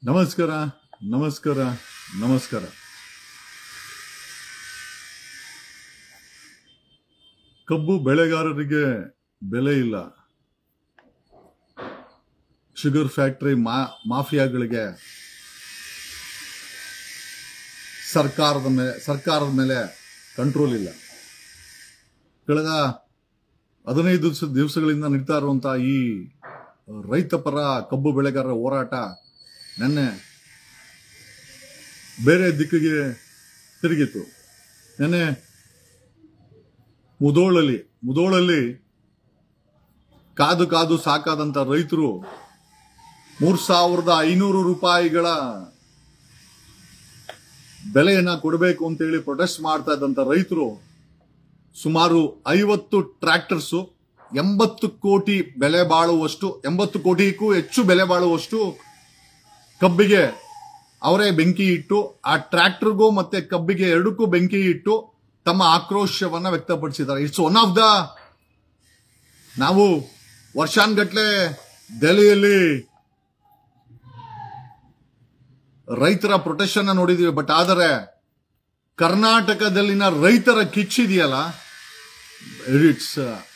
ನಮಸ್ಕಾರ ನಮಸ್ಕಾರ ನಮಸ್ಕಾರ. ಕಬ್ಬು ಬೆಳೆಗಾರರಿಗೆ ಬೆಲೆ ಇಲ್ಲ, ಶುಗರ್ ಫ್ಯಾಕ್ಟರಿ ಮಾಫಿಯಾಗಳಿಗೆ ಸರ್ಕಾರದ ಮೇಲೆ ಕಂಟ್ರೋಲ್ ಇಲ್ಲ. ಕಳೆದ 15 ದಿವಸಗಳಿಂದ ನಡೀತಾ ಇರುವಂತಹ ಈ ರೈತ ಪರ ಕಬ್ಬು ಬೆಳೆಗಾರರ ಹೋರಾಟ ನೆನ್ನೆ ಬೇರೆ ದಿಕ್ಕಿಗೆ ತಿರುಗಿತು. ನೆನ್ನೆ ಮುದೋಳಲ್ಲಿ ಕಾದು ಸಾಕಾದಂತ ರೈತರು 3,500 ರೂಪಾಯಿಗಳ ಬೆಲೆಯನ್ನ ಕೊಡಬೇಕು ಅಂತೇಳಿ ಪ್ರೊಟೆಸ್ಟ್ ಮಾಡ್ತಾ ಇದ್ದಂತ ರೈತರು ಸುಮಾರು 50 ಟ್ರ್ಯಾಕ್ಟರ್ಸ್ 80 ಕೋಟಿ ಬೆಲೆ ಬಾಳುವಷ್ಟು 80 ಕೋಟಿಗೂ ಹೆಚ್ಚು ಬೆಲೆ ಬಾಳುವಷ್ಟು ಕಬ್ಬಿಗೆ ಅವರೇ ಬೆಂಕಿ ಇಟ್ಟು, ಆ ಟ್ರ್ಯಾಕ್ಟರ್ಗೂ ಮತ್ತೆ ಕಬ್ಬಿಗೆ ಎರಡಕ್ಕೂ ಬೆಂಕಿ ಇಟ್ಟು ತಮ್ಮ ಆಕ್ರೋಶವನ್ನ ವ್ಯಕ್ತಪಡಿಸಿದ್ದಾರೆ. ಇಟ್ಸ್ ಒನ್ ಆಫ್ ದ, ನಾವು ವರ್ಷಾನ್ಗಟ್ಲೆ ದೆಹಲಿಯಲ್ಲಿ ರೈತರ ಪ್ರೊಟೆಸ್ಟ್ ಅನ್ನ ನೋಡಿದೀವಿ. ಬಟ್ ಆದರೆ ಕರ್ನಾಟಕದಲ್ಲಿನ ರೈತರ ಕಿಚ್ಚಿದೆಯಲ್ಲ,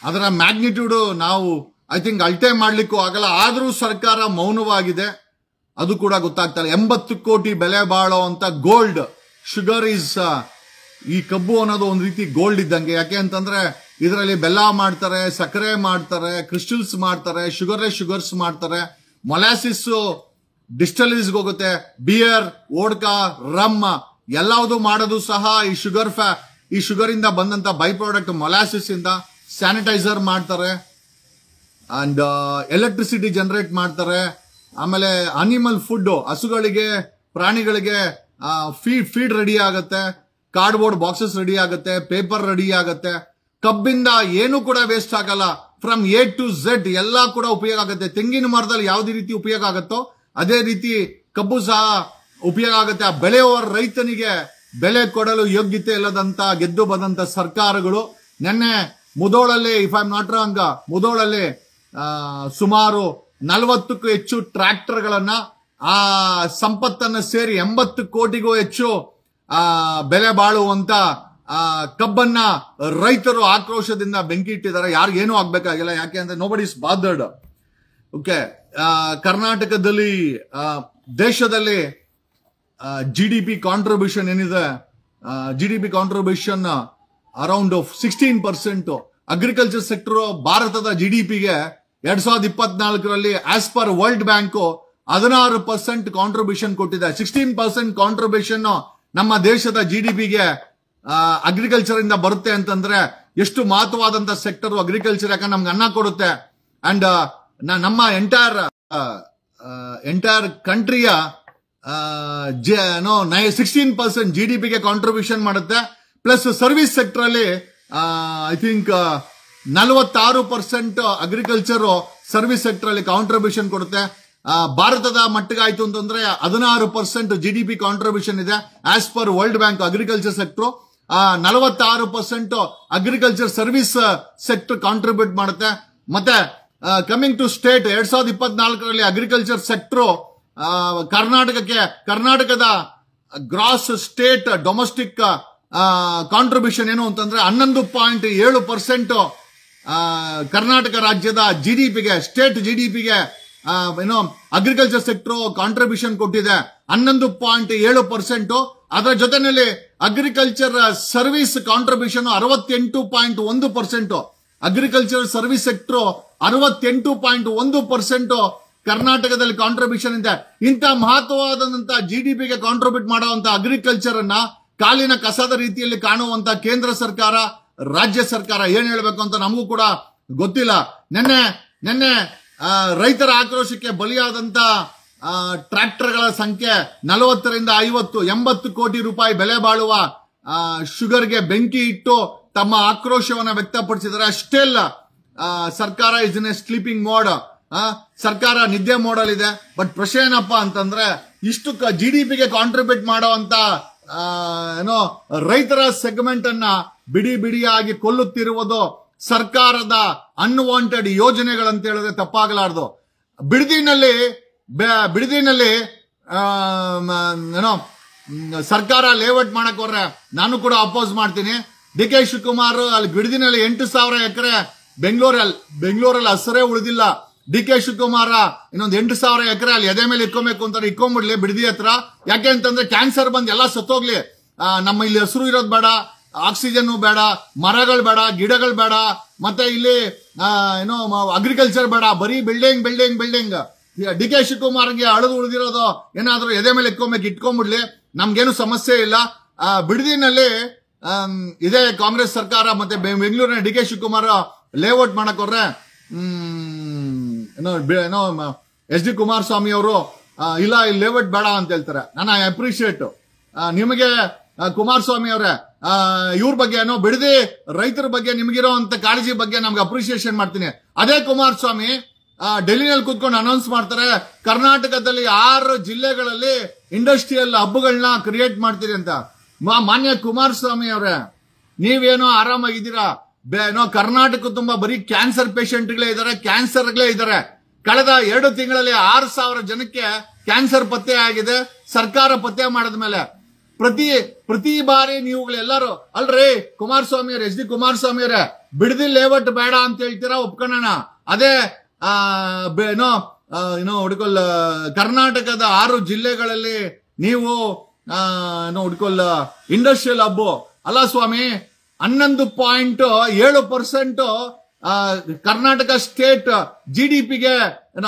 ಅದರ ಮ್ಯಾಗ್ನಿಟ್ಯೂಡ್ ನಾವು ಐ ಥಿಂಕ್ ಅಳತೆ ಮಾಡ್ಲಿಕ್ಕೂ ಆಗಲ್ಲ. ಆದ್ರೂ ಸರ್ಕಾರ ಮೌನವಾಗಿದೆ, ಅದು ಕೂಡ ಗೊತ್ತಾಗ್ತಾ ಇಲ್ಲ. 80 ಕೋಟಿ ಬೆಲೆ ಬಾಳೋ ಅಂತ ಗೋಲ್ಡ್ ಶುಗರ್ ಈಸ್, ಈ ಕಬ್ಬು ಅನ್ನೋದು ಒಂದು ರೀತಿ ಗೋಲ್ಡ್ ಇದ್ದಂಗೆ. ಯಾಕೆ ಅಂತಂದ್ರೆ ಇದರಲ್ಲಿ ಬೆಲ್ಲ ಮಾಡ್ತಾರೆ, ಸಕ್ಕರೆ ಮಾಡ್ತಾರೆ, ಕ್ರಿಸ್ಟಲ್ಸ್ ಮಾಡ್ತಾರೆ, ಶುಗರ್ಸ್ ಮಾಡ್ತಾರೆ, ಮೊಲಾಸಿಸ್ ಡಿಸ್ಟಲರೀಸ್ಗೆ ಹೋಗುತ್ತೆ, ಬಿಯರ್, ವೋಡ್ಕಾ, ರಮ್ ಎಲ್ಲವುದು ಮಾಡೋದು ಸಹ ಈ ಶುಗರ್ ಇಂದ ಬಂದಂತ ಬೈ ಪ್ರಾಡಕ್ಟ್ ಮೊಲಾಸಿಸ್ ಇಂದ. ಸ್ಯಾನಿಟೈಸರ್ ಮಾಡ್ತಾರೆ ಅಂಡ್ ಎಲೆಕ್ಟ್ರಿಸಿಟಿ ಜನರೇಟ್ ಮಾಡ್ತಾರೆ. ಆಮೇಲೆ ಅನಿಮಲ್ ಫುಡ್, ಹಸುಗಳಿಗೆ ಪ್ರಾಣಿಗಳಿಗೆ ಫೀಡ್ ರೆಡಿ ಆಗುತ್ತೆ, ಕಾರ್ಡ್ಬೋರ್ಡ್ ಬಾಕ್ಸಸ್ ರೆಡಿ ಆಗುತ್ತೆ, ಪೇಪರ್ ರೆಡಿ ಆಗುತ್ತೆ. ಕಬ್ಬಿಂದ ಏನು ಕೂಡ ವೇಸ್ಟ್ ಆಗಲ್ಲ, ಫ್ರಮ್ A to Z ಎಲ್ಲ ಕೂಡ ಉಪಯೋಗ ಆಗುತ್ತೆ. ತೆಂಗಿನ ಮರದಲ್ಲಿ ಯಾವುದೇ ರೀತಿ ಉಪಯೋಗ ಆಗುತ್ತೋ ಅದೇ ರೀತಿ ಕಬ್ಬು ಸಹ ಉಪಯೋಗ ಆಗುತ್ತೆ. ಆ ಬೆಳೆಯುವ ರೈತನಿಗೆ ಬೆಲೆ ಕೊಡಲು ಯೋಗ್ಯತೆ ಇಲ್ಲದಂತ ಗೆದ್ದು ಬಂದಂತ ಸರ್ಕಾರಗಳು ನಿನ್ನೆ ಮುದೋಳಲ್ಲಿ, if I am not wrong, ಮುದೋಳಲ್ಲಿ ಸುಮಾರು 40ಕ್ಕೂ ಹೆಚ್ಚು ಟ್ರ್ಯಾಕ್ಟರ್ಗಳನ್ನ ಆ ಸಂಪತ್ತನ್ನ ಸೇರಿ 80 ಕೋಟಿಗೂ ಹೆಚ್ಚು ಬೆಲೆ ಬಾಳುವಂತ ಕಬ್ಬನ್ನ ರೈತರು ಆಕ್ರೋಶದಿಂದ ಬೆಂಕಿ ಇಟ್ಟಿದ್ದಾರೆ. ಯಾರಿಗೇನೂ ಆಗ್ಬೇಕಾಗಿಲ್ಲ, ಯಾಕೆ ಅಂದ್ರೆ ನೋಬಡಿ ಇಸ್ ಬಾದರ್ಡ್. ಓಕೆ, ಕರ್ನಾಟಕದಲ್ಲಿ ದೇಶದಲ್ಲಿ GDP ಕಾಂಟ್ರಿಬ್ಯೂಷನ್ ಏನಿದೆ, GDP contribution around 16%. Agriculture sector ಭಾರತದ GDPಗೆ 2024ರಲ್ಲಿ as per World Bank 16% contribution ಕೊಟ್ಟಿದೆ. 16% ಕಾಂಟ್ರಿಬ್ಯೂಷನ್ ನಮ್ಮ ದೇಶದ GDPಗೆ ಅಗ್ರಿಕಲ್ಚರ್ ಇಂದ ಬರುತ್ತೆ ಅಂತಂದ್ರೆ ಎಷ್ಟು ಮಹತ್ವವಾದಂತ ಸೆಕ್ಟರ್ ಅಗ್ರಿಕಲ್ಚರ್. ಯಾಕಂದ್ರೆ ನಮ್ಗೆ ಅನ್ನ ಕೊಡುತ್ತೆ ಅಂಡ್ ನಮ್ಮ ಎಂಟೈರ್ ಕಂಟ್ರಿಯ 16% GDPಗೆ ಕಾಂಟ್ರಿಬ್ಯೂಷನ್ ಮಾಡುತ್ತೆ. ಪ್ಲಸ್ ಸರ್ವಿಸ್ ಸೆಕ್ಟರ್ ಅಲ್ಲಿ I think 46% agriculture service sector ಅಲ್ಲಿ ಕಾಂಟ್ರಿಬ್ಯೂಷನ್ ಕೊಡುತ್ತೆ. ಭಾರತದ ಮಟ್ಟಿಗೆ ಆಯ್ತು ಅಂತಂದ್ರೆ 16% GDP ಕಾಂಟ್ರಿಬ್ಯೂಷನ್ ಇದೆ as per World Bank agriculture sector. 46% agriculture service sector contribute ಮಾಡುತ್ತೆ. ಮತ್ತೆ ಕಮಿಂಗ್ ಟು ಸ್ಟೇಟ್ 2024ರಲ್ಲಿ ಅಗ್ರಿಕಲ್ಚರ್ ಸೆಕ್ಟರ್ ಕರ್ನಾಟಕದ ಗ್ರಾಸ್ ಸ್ಟೇಟ್ ಡೊಮೆಸ್ಟಿಕ್ ಕಾಂಟ್ರಿಬ್ಯೂಷನ್ ಏನು ಅಂತಂದ್ರೆ 11.7% ಕರ್ನಾಟಕ ರಾಜ್ಯದ GDPಗೆ, ಸ್ಟೇಟ್ GDPಗೆ ಏನೋ ಅಗ್ರಿಕಲ್ಚರ್ ಸೆಕ್ಟರ್ ಕಾಂಟ್ರಿಬ್ಯೂಷನ್ ಕೊಟ್ಟಿದೆ 11.7%. ಅದರ ಜೊತೆನಲ್ಲಿ agriculture service contribution 68.1%. Agriculture service sector 68.1% ಕರ್ನಾಟಕದಲ್ಲಿ ಕಾಂಟ್ರಿಬ್ಯೂಷನ್ ಇದೆ. ಇಂಥ ಮಹತ್ವವಾದಂತ GDPಗೆ ಕಾಂಟ್ರಿಬ್ಯೂಟ್ ಮಾಡುವಂತ ಅಗ್ರಿಕಲ್ಚರ್ ಅನ್ನ ಕಾಲಿನ ಕಸದ ರೀತಿಯಲ್ಲಿ ಕಾಣುವಂತ ಕೇಂದ್ರ ಸರ್ಕಾರ, ರಾಜ್ಯ ಸರ್ಕಾರ ಏನ್ ಹೇಳ್ಬೇಕು ಅಂತ ನಮಗೂ ಕೂಡ ಗೊತ್ತಿಲ್ಲ. ನಿನ್ನೆ ರೈತರ ಆಕ್ರೋಶಕ್ಕೆ ಬಲಿಯಾದಂತ ಟ್ರ್ಯಾಕ್ಟರ್ಗಳ ಸಂಖ್ಯೆ 40ರಿಂದ 50, 80 ಕೋಟಿ ರೂಪಾಯಿ ಬೆಲೆ ಬಾಳುವ ಶುಗರ್ಗೆ ಬೆಂಕಿ ಇಟ್ಟು ತಮ್ಮ ಆಕ್ರೋಶವನ್ನ ವ್ಯಕ್ತಪಡಿಸಿದ್ದಾರೆ. ಅಷ್ಟೇ ಅಲ್ಲ, ಸರ್ಕಾರ is in a sleeping mode, ಸರ್ಕಾರ ನಿದ್ದೆ ಮೋಡಲ್ ಇದೆ. ಬಟ್ ಪ್ರಶ್ನೆ ಏನಪ್ಪಾ ಅಂತಂದ್ರೆ ಇಷ್ಟು GDPಗೆ ಕಾಂಟ್ರಿಬ್ಯೂಟ್ ಮಾಡುವಂತ ಏನೋ ರೈತರ ಸೆಗ್ಮೆಂಟ್ ಅನ್ನ ಬಿಡಿಯಾಗಿ ಕೊಲ್ಲುತ್ತಿರುವುದು ಸರ್ಕಾರದ ಅನ್ವಾಂಟೆಡ್ ಯೋಜನೆಗಳಂತ ಹೇಳಿದ್ರೆ ತಪ್ಪಾಗಲಾರದು. ಬಿಡದಿನಲ್ಲಿ ಏನೋ ಸರ್ಕಾರ ಲೇಔಟ್ ಮಾಡಕ್ ಹೋದ್ರೆ ನಾನು ಕೂಡ ಅಪೋಸ್ ಮಾಡ್ತೀನಿ. ಡಿ ಕೆ ಶಿವಕುಮಾರ್ ಅಲ್ಲಿ ಬಿಡದಿನಲ್ಲಿ 8,000 ಎಕರೆ ಬೆಂಗಳೂರಲ್ಲಿ ಹಸರೇ ಉಳಿದಿಲ್ಲ. ಡಿ ಕೆ ಶಿವಕುಮಾರ ಇನ್ನೊಂದು 8,000 ಎಕರೆ ಅಲ್ಲಿ ಎದೆ ಮೇಲೆ ಇಕ್ಕೊಬೇಕು ಅಂತಾರೆ, ಇಕ್ಕೊಂಡ್ಬಿಡ್ಲಿ ಬಿಡದಿ ಹತ್ರ. ಯಾಕೆ ಅಂತಂದ್ರೆ ಕ್ಯಾನ್ಸರ್ ಬಂದ್ ಎಲ್ಲ ಸತ್ತೋಗ್ಲಿ. ನಮ್ಮ ಇಲ್ಲಿ ಹಸಿರು ಇರೋದು ಬೇಡ, ಆಕ್ಸಿಜನ್ ಬೇಡ, ಮರಗಳು ಬೇಡ, ಗಿಡಗಳು ಬೇಡ, ಮತ್ತೆ ಇಲ್ಲಿ ಏನೋ ಅಗ್ರಿಕಲ್ಚರ್ ಬೇಡ, ಬರೀ ಬಿಲ್ಡಿಂಗ್. ಡಿ ಕೆ ಶಿವಕುಮಾರ್ಗೆ ಅಳದು ಉಳಿದಿರೋದು ಏನಾದ್ರು ಎದೆ ಮೇಲೆ ಇಟ್ಕೊಂಡ್ಬಿಡ್ಲಿ, ನಮ್ಗೇನು ಸಮಸ್ಯೆ ಇಲ್ಲ. ಬಿಡದಿನಲ್ಲಿ ಇದೇ ಕಾಂಗ್ರೆಸ್ ಸರ್ಕಾರ ಮತ್ತೆ ಬೆಂಗಳೂರಿನ ಡಿ ಕೆ ಶಿವಕುಮಾರ್ ಲೇಔಟ್ ಮಾಡಕ್ ಹೋದ್ರೆ ಏನೋ ಎಸ್ ಡಿ ಕುಮಾರಸ್ವಾಮಿ ಅವರು ಇಲ್ಲ ಇಲ್ಲಿ ಲೇಔಟ್ ಬೇಡ ಅಂತ ಹೇಳ್ತಾರೆ. ನಾನು ಐ ಅಪ್ರಿಶಿಯೇಟ್ ನಿಮಗೆ ಕುಮಾರಸ್ವಾಮಿ ಅವರೇ, ಇವ್ರ ಬಗ್ಗೆ ಏನೋ ಬಿಡದಿ ರೈತರ ಬಗ್ಗೆ ನಿಮ್ಗಿರೋ ಅಂತ ಕಾಳಜಿ ಬಗ್ಗೆ ನಮ್ಗೆ ಅಪ್ರಿಶಿಯೇಷನ್ ಮಾಡ್ತೀನಿ. ಅದೇ ಕುಮಾರಸ್ವಾಮಿ ಡೆಲ್ಲಿನಲ್ಲಿ ಕೂತ್ಕೊಂಡು ಅನೌನ್ಸ್ ಮಾಡ್ತಾರೆ, ಕರ್ನಾಟಕದಲ್ಲಿ 6 ಜಿಲ್ಲೆಗಳಲ್ಲಿ ಇಂಡಸ್ಟ್ರಿಯಲ್ ಹಬ್ಗಳನ್ನ ಕ್ರಿಯೇಟ್ ಮಾಡ್ತೀರಿ ಅಂತ. ಮಾನ್ಯ ಕುಮಾರಸ್ವಾಮಿ ಅವರೇ, ನೀವೇನೋ ಆರಾಮಾಗಿದ್ದೀರಾ? ಏನೋ ಕರ್ನಾಟಕ ತುಂಬಾ ಬರೀ ಕ್ಯಾನ್ಸರ್ ಪೇಷಂಟ್ಗಳೇ ಇದ್ದಾರೆ. ಕಳೆದ 2 ತಿಂಗಳಲ್ಲಿ 6,000 ಜನಕ್ಕೆ ಕ್ಯಾನ್ಸರ್ ಪತ್ತೆ ಆಗಿದೆ. ಸರ್ಕಾರ ಪತ್ತೆ ಮಾಡಿದ ಮೇಲೆ ಪ್ರತಿ ಬಾರಿ ನೀವುಗಳೆಲ್ಲರೂ ಅಲ್ರಿ ಕುಮಾರಸ್ವಾಮಿ ಅವರೇ, ಎಸ್ ಡಿ ಕುಮಾರಸ್ವಾಮಿ ಅವರೇ, ಬಿಡದಿ ಲೇಔಟ್ ಬೇಡ ಅಂತ ಹೇಳ್ತೀರಾ, ಒಪ್ಕೊಳ್ಳೋಣ. ಅದೇ ಏನೋ ಹುಡ್ಕೊಲ್ ಕರ್ನಾಟಕದ 6 ಜಿಲ್ಲೆಗಳಲ್ಲಿ ನೀವು ಹುಡ್ಕೊಲ್ ಇಂಡಸ್ಟ್ರಿಯಲ್ ಹಬ್ಬು ಅಲ್ಲ ಸ್ವಾಮಿ. 11.7% ಕರ್ನಾಟಕ ಸ್ಟೇಟ್ GDPಗೆ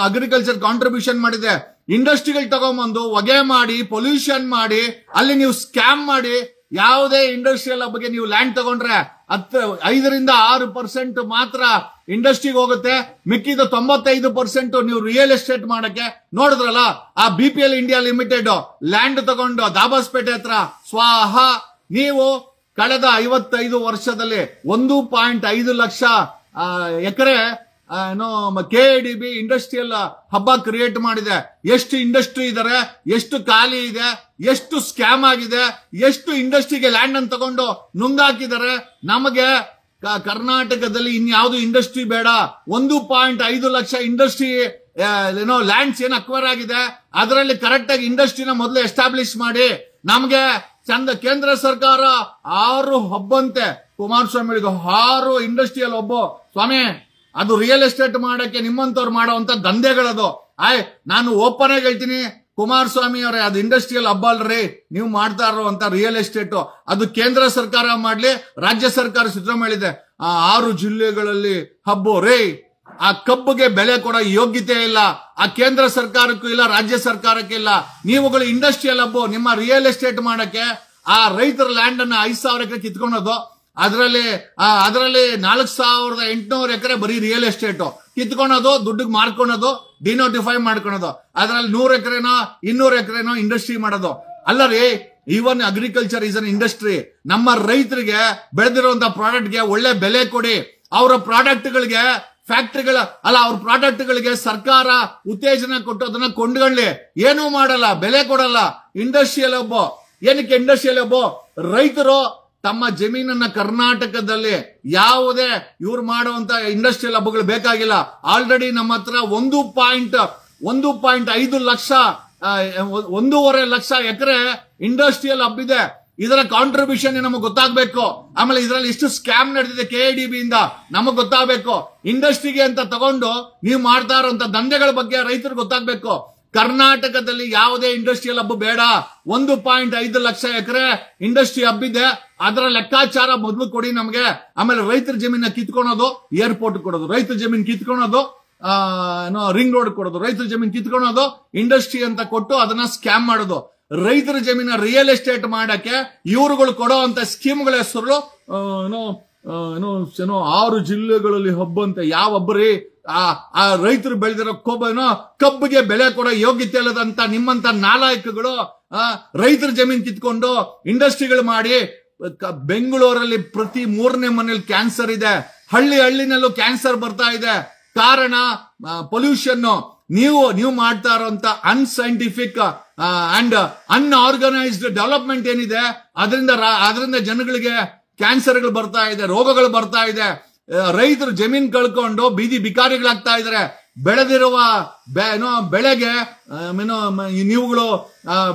ಅಗ್ರಿಕಲ್ಚರ್ ಕಾಂಟ್ರಿಬ್ಯೂಷನ್ ಮಾಡಿದೆ. ಇಂಡಸ್ಟ್ರಿಗಳು ತಗೊಂಬಂದು ಹೊಗೆ ಮಾಡಿ ಪೊಲ್ಯೂಷನ್ ಮಾಡಿ ಅಲ್ಲಿ ನೀವು ಸ್ಕ್ಯಾಮ್ ಮಾಡಿ ಯಾವುದೇ ಇಂಡಸ್ಟ್ರಿಯಲ್ ಹಬ್ಗೆ ನೀವು ಲ್ಯಾಂಡ್ ತಗೊಂಡ್ರೆ 5-6% ಮಾತ್ರ ಇಂಡಸ್ಟ್ರಿಗೆ ಹೋಗುತ್ತೆ. ಮಿಕ್ಕಿದ 95% ನೀವು ರಿಯಲ್ ಎಸ್ಟೇಟ್ ಮಾಡಕ್ಕೆ. ನೋಡಿದ್ರಲ್ಲ ಆ BPL ಇಂಡಿಯಾ ಲಿಮಿಟೆಡ್ ಲ್ಯಾಂಡ್ ತಗೊಂಡು ದಾಬಾಸ್ಪೇಟೆ ಹತ್ರ ಸ್ವಾಹ. ನೀವು ಕಳೆದ 55 ವರ್ಷದಲ್ಲಿ 1.5 ಲಕ್ಷ ಎಕರೆ KIDB ಇಂಡಸ್ಟ್ರಿಯಲ್ ಹಬ್ಬ ಕ್ರಿಯೇಟ್ ಮಾಡಿದೆ. ಎಷ್ಟು ಇಂಡಸ್ಟ್ರಿ ಇದಾರೆ, ಎಷ್ಟು ಖಾಲಿ ಇದೆ, ಎಷ್ಟು ಸ್ಕ್ಯಾಮ್ ಆಗಿದೆ, ಎಷ್ಟು ಇಂಡಸ್ಟ್ರಿಗೆ ಲ್ಯಾಂಡ್ ಅನ್ನು ತಗೊಂಡು ನುಂಗಾಕಿದ್ದಾರೆ. ನಮಗೆ ಕರ್ನಾಟಕದಲ್ಲಿ ಇನ್ಯಾವುದು ಇಂಡಸ್ಟ್ರಿ ಬೇಡ. 1.5 ಲಕ್ಷ ಇಂಡಸ್ಟ್ರಿ ಲ್ಯಾಂಡ್ಸ್ ಏನು ಅಕ್ವೈರ್ ಆಗಿದೆ, ಅದರಲ್ಲಿ ಕರೆಕ್ಟ್ ಆಗಿ ಇಂಡಸ್ಟ್ರಿನ ಮೊದಲು ಎಸ್ಟಾಬ್ಲಿಷ್ ಮಾಡಿ. ನಮ್ಗೆ ಚಂದ ಕೇಂದ್ರ ಸರ್ಕಾರ 6 ಹಬ್ಬಂತೆ, ಕುಮಾರಸ್ವಾಮಿಗೆ 6 ಇಂಡಸ್ಟ್ರಿಯಲ್ ಹಬ್ಬ. ಸ್ವಾಮಿ, ಅದು ರಿಯಲ್ ಎಸ್ಟೇಟ್ ಮಾಡಕ್ಕೆ ನಿಮ್ಮಂತವ್ರು ಮಾಡುವಂತ ದಂಧೆಗಳದು. ನಾನು ಓಪನ್ ಆಗಿ ಹೇಳ್ತೀನಿ, ಕುಮಾರಸ್ವಾಮಿ ಅವರೇ, ಅದು ಇಂಡಸ್ಟ್ರಿಯಲ್ ಹಬ್ಬ ಅಲ್ರಿ ನೀವು ಮಾಡ್ತಾ ಇರುವಂತ ರಿಯಲ್ ಎಸ್ಟೇಟ್. ಅದು ಕೇಂದ್ರ ಸರ್ಕಾರ ಮಾಡ್ಲಿ, ರಾಜ್ಯ ಸರ್ಕಾರ ಸಿದ್ದರಾಮಯ್ಯ ಹೇಳಿದೆ 6 ಜಿಲ್ಲೆಗಳಲ್ಲಿ ಹಬ್ಬ ರೇ. ಆ ಕಬ್ಬಿಗೆ ಬೆಲೆ ಕೊಡೋ ಯೋಗ್ಯತೆ ಇಲ್ಲ ಆ ಕೇಂದ್ರ ಸರ್ಕಾರಕ್ಕೂ ಇಲ್ಲ, ರಾಜ್ಯ ಸರ್ಕಾರಕ್ಕೆ ಇಲ್ಲ. ನೀವುಗಳು ಇಂಡಸ್ಟ್ರಿಯಲ್ ಹಬ್ಬ ನಿಮ್ಮ ರಿಯಲ್ ಎಸ್ಟೇಟ್ ಮಾಡಕ್ಕೆ ಆ ರೈತರ ಲ್ಯಾಂಡ್ ಅನ್ನ 5,000 ಎಕರೆ ಕಿತ್ಕೊಳೋದು, ಅದರಲ್ಲಿ 4,800 ಎಕರೆ ಬರೀ ರಿಯಲ್ ಎಸ್ಟೇಟ್ ಕಿತ್ಕೊಳೋದು, ದುಡ್ಡಿಗೆ ಮಾರ್ಕೊಳೋದು, ಡಿನೋಟಿಫೈ ಮಾಡ್ಕೊಳೋದು. ಅದರಲ್ಲಿ 100 ಎಕರೆನೋ 200 ಎಕರೆನೋ ಇಂಡಸ್ಟ್ರಿ ಮಾಡೋದು ಅಲ್ಲ ರೀ. Even agriculture is an industry. ನಮ್ಮ ರೈತರಿಗೆ ಬೆಳೆದಿರುವಂತಹ ಪ್ರಾಡಕ್ಟ್ಗೆ ಒಳ್ಳೆ ಬೆಲೆ ಕೊಡಿ. ಅವರ ಪ್ರಾಡಕ್ಟ್ಗಳಿಗೆ ಫ್ಯಾಕ್ಟರಿಗಳ ಅವ್ರ ಪ್ರಾಡಕ್ಟ್ಗಳಿಗೆ ಸರ್ಕಾರ ಉತ್ತೇಜನ ಕೊಟ್ಟು ಅದನ್ನ ಕೊಂಡ್ಕೊಳ್ಳಿ. ಏನೂ ಮಾಡಲ್ಲ, ಬೆಲೆ ಕೊಡಲ್ಲ. ಇಂಡಸ್ಟ್ರಿಯಲ್ ಹಬ್ಬ ಏನಕ್ಕೆ? ಇಂಡಸ್ಟ್ರಿಯಲ್ ಹಬ್ಬ ರೈತರು ತಮ್ಮ ಜಮೀನನ್ನ ಕರ್ನಾಟಕದಲ್ಲಿ ಯಾವುದೇ ಇವ್ರು ಮಾಡುವಂತ ಇಂಡಸ್ಟ್ರಿಯಲ್ ಹಬ್ಬಗಳು ಬೇಕಾಗಿಲ್ಲ. ಆಲ್ರೆಡಿ ನಮ್ಮ ಹತ್ರ 1.5 ಲಕ್ಷ 1.5 ಲಕ್ಷ ಎಕರೆ ಇಂಡಸ್ಟ್ರಿಯಲ್ ಹಬ್ ಇದೆ. ಇದರ ಕಾಂಟ್ರಿಬ್ಯೂಷನ್ ನಮಗೆ ಗೊತ್ತಾಗಬೇಕು. ಆಮೇಲೆ ಇದರಲ್ಲಿ ಎಷ್ಟು ಸ್ಕ್ಯಾಮ್ ನಡೆದಿದೆ KIDB ಇಂದ ನಮಗ್ ಗೊತ್ತಾಗಬೇಕು. ಇಂಡಸ್ಟ್ರಿಗೆ ಅಂತ ತಗೊಂಡು ನೀವು ಮಾಡ್ತಾ ಇರುವಂತ ದಂಧೆಗಳ ಬಗ್ಗೆ ರೈತರಿಗೆ ಗೊತ್ತಾಗಬೇಕು. ಕರ್ನಾಟಕದಲ್ಲಿ ಯಾವುದೇ ಇಂಡಸ್ಟ್ರಿಯಲ್ ಹಬ್ ಬೇಡ. 1.5 ಲಕ್ಷ ಎಕರೆ ಇಂಡಸ್ಟ್ರಿ ಹಬ್ ಇದೆ, ಅದರ ಲೆಕ್ಕಾಚಾರ ಮೊದಲು ಕೊಡಿ ನಮಗೆ. ಆಮೇಲೆ ರೈತರ ಜಮೀನ ಕಿತ್ಕೊಳೋದು, ಏರ್ಪೋರ್ಟ್ ಕೊಡೋದು, ರೈತರ ಜಮೀನ್ ಕಿತ್ಕೊಳೋದು, ರಿಂಗ್ ರೋಡ್ ಕೊಡೋದು, ರೈತರ ಜಮೀನ್ ಕಿತ್ಕೊಳೋದು, ಇಂಡಸ್ಟ್ರಿ ಅಂತ ಕೊಟ್ಟು ಅದನ್ನ ಸ್ಕ್ಯಾಮ್ ಮಾಡೋದು. ರೈತರ ಜಮೀನ ರಿಯಲ್ ಎಸ್ಟೇಟ್ ಮಾಡಕ್ಕೆ ಇವ್ರುಗಳು ಕೊಡೋ ಅಂತ ಸ್ಕೀಮ್ಗಳ ಹೆಸರು 6 ಜಿಲ್ಲೆಗಳಲ್ಲಿ ಹಬ್ಬ ಅಂತ. ಯಾವ ಹಬ್ಬರಿ? ಆ ರೈತರು ಬೆಳೆದಿರೋ ಕಬ್ಬಿಗೆ ಬೆಲೆ ಕೊಡೋ ಯೋಗ್ಯತೆ ಇಲ್ಲದಂತ ನಿಮ್ಮಂತ ನಾಲಾಯಕಗಳು ರೈತರ ಜಮೀನ್ ಕಿತ್ಕೊಂಡು ಇಂಡಸ್ಟ್ರಿಗಳು ಮಾಡಿ. ಬೆಂಗಳೂರಲ್ಲಿ ಪ್ರತಿ 3ನೇ ಮನೇಲಿ ಕ್ಯಾನ್ಸರ್ ಇದೆ. ಹಳ್ಳಿನಲ್ಲೂ ಕ್ಯಾನ್ಸರ್ ಬರ್ತಾ ಇದೆ. ಕಾರಣ ಪೊಲ್ಯೂಷನ್. ನೀವು ಮಾಡ್ತಾ ಇರುವಂತ ಅನ್ಸೈಂಟಿಫಿಕ್ ಅಂಡ್ ಅನ್ಆರ್ಗನೈಸ್ಡ್ ಡೆವಲಪ್ಮೆಂಟ್ ಏನಿದೆ, ಅದರಿಂದ ಜನಗಳಿಗೆ ಕ್ಯಾನ್ಸರ್ಗಳು ಬರ್ತಾ ಇದೆ, ರೋಗಗಳು ಬರ್ತಾ ಇದೆ. ರೈತರು ಜಮೀನ್ ಕಳ್ಕೊಂಡು ಬೀದಿ ಬಿಕಾರಿಗಳಾಗ್ತಾ ಇದಾರೆ. ಬೆಳೆದಿರುವ ಬೆಳೆಗೆ ನೀವುಗಳು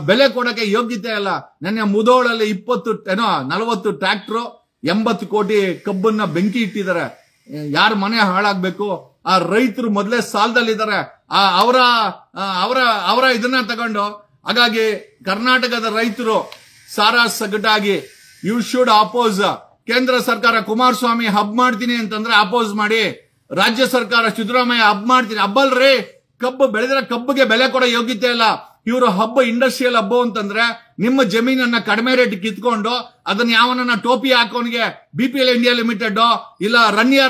ಬೆಲೆ ಕೊಡಕ್ಕೆ ಯೋಗ್ಯತೆ ಅಲ್ಲ. ನನ್ನ ಮುದೋಳಲ್ಲಿ 40 ಟ್ರ್ಯಾಕ್ಟರ್ 80 ಕೋಟಿ ಕಬ್ಬನ್ನ ಬೆಂಕಿ ಇಟ್ಟಿದ್ದಾರೆ. ಯಾರ ಮನೆ ಹಾಳಾಗ್ಬೇಕು? ಆ ರೈತರು ಮೊದಲೇ ಸಾಲದಲ್ಲಿದ್ದಾರೆ. ಅವರ ಇದನ್ನ ತಗೊಂಡು, ಹಾಗಾಗಿ ಕರ್ನಾಟಕದ ರೈತರು ಸಾರಾ ಸಗಟಾಗಿ ಯು ಶುಡ್ ಅಪೋಸ್. ಕೇಂದ್ರ ಸರ್ಕಾರ ಕುಮಾರಸ್ವಾಮಿ ಹಬ್ ಮಾಡ್ತೀನಿ ಅಂತಂದ್ರೆ ಅಪೋಸ್ ಮಾಡಿ. ರಾಜ್ಯ ಸರ್ಕಾರ ಸಿದ್ದರಾಮಯ್ಯ ಹಬ್ ಮಾಡ್ತೀನಿ, ಹಬ್ಬಲ್ರಿ. ಕಬ್ಬು ಬೆಳೆದ್ರೆ ಕಬ್ಬಿಗೆ ಬೆಲೆ ಕೊಡೋ ಯೋಗ್ಯತೆ ಇಲ್ಲ. ಇವರು ಹಬ್ಬ ಇಂಡಸ್ಟ್ರಿಯಲ್ ಹಬ್ಬ ಅಂತಂದ್ರೆ ನಿಮ್ಮ ಜಮೀನನ್ನ ಕಡಿಮೆ ರೇಟ್ ಕಿತ್ಕೊಂಡು ಅದನ್ನ ಯಾವನನ್ನ ಟೋಪಿ ಹಾಕೋನ್ಗೆ BPL ಇಂಡಿಯಾ ಲಿಮಿಟೆಡ್ ಇಲ್ಲ ರನ್ಯ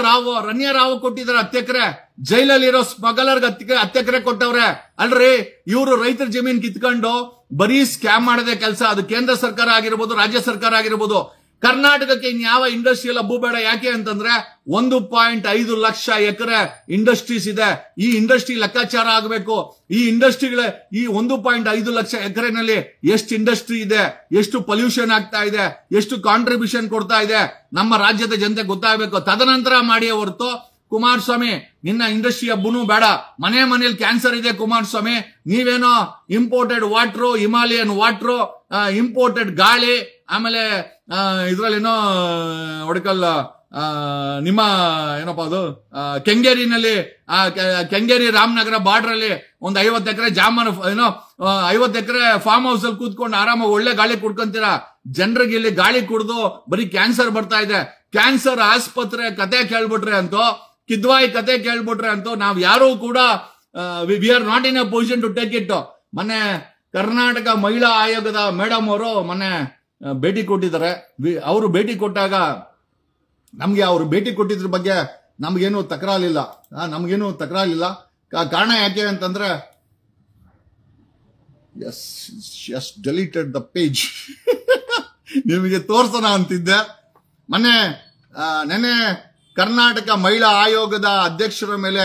ರಾವ್ ಕೊಟ್ಟಿದ್ದಾರೆ 10 ಎಕರೆ. ಜೈಲಲ್ಲಿರೋ ಸ್ಮಗಲರ್ಗೆ 10 ಎಕರೆ ಕೊಟ್ಟವ್ರೆ ಅಲ್ರಿ. ಇವರು ರೈತರ ಜಮೀನ್ ಕಿತ್ಕೊಂಡು ಬರೀ ಸ್ಕ್ಯಾಮ್ ಮಾಡದೆ ಕೆಲಸ. ಅದು ಕೇಂದ್ರ ಸರ್ಕಾರ ಆಗಿರ್ಬೋದು, ರಾಜ್ಯ ಸರ್ಕಾರ ಆಗಿರ್ಬೋದು. ಕರ್ನಾಟಕಕ್ಕೆ ಇನ್ಯಾವ ಇಂಡಸ್ಟ್ರಿಯಲ್ ಹಬ್ಬ ಬೇಡ. ಯಾಕೆ ಅಂತಂದ್ರೆ 1.5 ಲಕ್ಷ ಎಕರೆ ಇಂಡಸ್ಟ್ರೀಸ್ ಇದೆ. ಈ ಇಂಡಸ್ಟ್ರಿ ಲೆಕ್ಕಾಚಾರ ಆಗಬೇಕು. ಈ ಇಂಡಸ್ಟ್ರಿಗಳ ಈ 1.5 ಲಕ್ಷ ಎಕರೆನಲ್ಲಿ ಎಷ್ಟು ಇಂಡಸ್ಟ್ರಿ ಇದೆ, ಎಷ್ಟು ಪೊಲ್ಯೂಷನ್ ಆಗ್ತಾ ಇದೆ, ಎಷ್ಟು ಕಾಂಟ್ರಿಬ್ಯೂಷನ್ ಕೊಡ್ತಾ ಇದೆ, ನಮ್ಮ ರಾಜ್ಯದ ಜನತೆ ಗೊತ್ತಾಗಬೇಕು. ತದನಂತರ ಮಾಡಿ ಹೊರತು ಕುಮಾರಸ್ವಾಮಿ ನಿನ್ನ ಇಂಡಸ್ಟ್ರಿ ಹಬ್ಬನೂ ಬೇಡ. ಮನೆಯಲ್ಲಿ ಕ್ಯಾನ್ಸರ್ ಇದೆ ಕುಮಾರಸ್ವಾಮಿ. ನೀವೇನೋ imported water, Himalayan water, imported ಗಾಳಿ, ಆಮೇಲೆ ಇದ್ರಲ್ಲೇನೋ ಒಡಕಲ್ಲ ನಿಮ್ಮ ಏನಪ್ಪಾ ಅದು ಕೆಂಗೇರಿನಲ್ಲಿ ಕೆಂಗೇರಿ ರಾಮನಗರ ಬಾರ್ಡರ್ ಅಲ್ಲಿ ಒಂದು 50 ಎಕರೆ ಜಾಮೂನು 50 ಎಕರೆ ಫಾರ್ಮ್ ಹೌಸ್ ಅಲ್ಲಿ ಕೂತ್ಕೊಂಡು ಆರಾಮಾಗಿ ಒಳ್ಳೆ ಗಾಳಿ ಕುಡ್ಕೊಂತೀರಾ. ಜನರಿಗೆ ಇಲ್ಲಿ ಗಾಳಿ ಕುಡ್ದು ಬರೀ ಕ್ಯಾನ್ಸರ್ ಬರ್ತಾ ಇದೆ. ಕ್ಯಾನ್ಸರ್ ಆಸ್ಪತ್ರೆ ಕತೆ ಕೇಳ್ಬಿಟ್ರೆ ಅಂತೂ, ಕಿದ್ವಾಯಿ ಕತೆ ಕೇಳ್ಬಿಟ್ರೆ ಅಂತೂ ನಾವ್ ಯಾರು ಕೂಡ we are not in a position to take it. ಮೊನ್ನೆ ಕರ್ನಾಟಕ ಮಹಿಳಾ ಆಯೋಗದ ಮೇಡಮ್ ಅವರು ಮೊನ್ನೆ ಭೇಟಿ ಕೊಟ್ಟಿದ್ದಾರೆ. ಅವರು ಭೇಟಿ ಕೊಟ್ಟಾಗ ನಮ್ಗೆ ಅವರು ಭೇಟಿ ಕೊಟ್ಟಿದ್ರ ಬಗ್ಗೆ ನಮ್ಗೇನು ತಕರಾಲಿಲ್ಲ. ಕಾರಣ ಯಾಕೆ ಅಂತಂದ್ರೆ ಎಸ್ ಡೆಲೀಟೆಡ್ ದ ಪೇಜ್ ನಿಮಗೆ ತೋರ್ಸೋಣ ಅಂತಿದ್ದೆ. ನೆನ್ನೆ ಕರ್ನಾಟಕ ಮಹಿಳಾ ಆಯೋಗದ ಅಧ್ಯಕ್ಷರ ಮೇಲೆ